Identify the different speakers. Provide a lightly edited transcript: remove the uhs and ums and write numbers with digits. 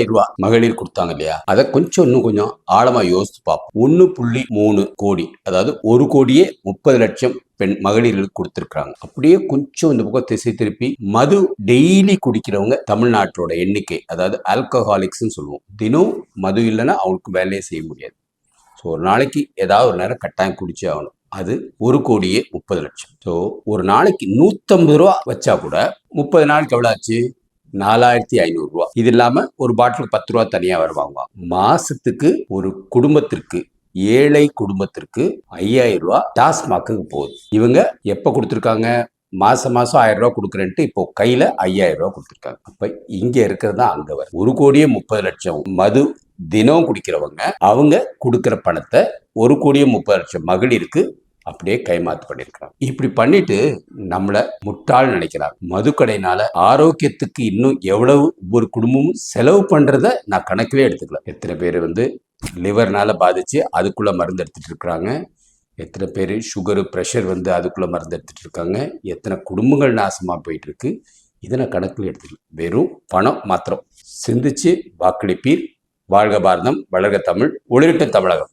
Speaker 1: ரூபாய் மகளிர் கொடுத்தாங்க இல்லையா, அதை இன்னும் கொஞ்சம் ஆழமா யோசித்து பார்ப்போம். 1.3 கோடி, அதாவது 1,30,00,000 பெண் மகளிர்களுக்கு கொடுத்திருக்காங்க. அப்படியே கொஞ்சம் இந்த பக்கம் திசை திருப்பி மது டெய்லி குடிக்கிறவங்க தமிழ்நாட்டோட எண்ணிக்கை, அதாவது ஆல்கஹாலிக்ஸ் சொல்லுவோம். தினம் மது இல்லைன்னா அவங்களுக்கு வேலையே செய்ய முடியாது. ஸோ ஒரு நாளைக்கு ஏதாவது ஒரு நேரம் கட்டாயம் குடிச்சே ஆகணும். அது 1,30,00,000. ஸோ ஒரு நாளைக்கு 150 ரூபா வச்சா கூட 30 நாளுக்கு எவ்வளோ ஆச்சு? 4,500 ரூபா. இது இல்லாம ஒரு பாட்டிலுக்கு 10 ரூபா தனியா வருவாங்க. மாசத்துக்கு ஒரு குடும்பத்திற்கு, ஏழை குடும்பத்திற்கு 5,000 ரூபா டாஸ்மாக்கு போகுது. இவங்க எப்ப கொடுத்திருக்காங்க? மாசம் 1,000 ரூபா கொடுக்குறேன்ட்டு இப்போ கையில 5,000 ரூபா கொடுத்துருக்காங்க. அப்ப இங்க இருக்கிறது தான் அங்க வரும். 1,30,00,000 மது தினம் குடிக்கிறவங்க அவங்க கொடுக்கிற பணத்தை 1,30,00,000 மகளிருக்கு அப்படியே கைமாத்து பண்ணிருக்கிறாங்க. இப்படி பண்ணிட்டு நம்மள முட்டாள் நினைக்கிறாங்க. மதுக்கடைனால ஆரோக்கியத்துக்கு இன்னும் எவ்வளவு ஒரு குடும்பமும் செலவு பண்றத நான் கணக்கிலே எடுத்துக்கல. எத்தனை பேர் லிவர்னால பாதிச்சு அதுக்குள்ள மருந்து எடுத்துட்டு இருக்கிறாங்க, எத்தனை பேர் சுகரு ப்ரெஷர் அதுக்குள்ள மருந்து எடுத்துட்டு இருக்காங்க, எத்தனை குடும்பங்கள் நாசமா போயிட்டு இருக்கு. இதை நான் கணக்கில் எடுத்துக்கல. வெறும் பணம் மாத்திரம். சிந்திச்சு வாக்களிப்பீர். வாழ்க பாரதம், வளர்க தமிழ், ஒளிரட்டும் தமிழகம்.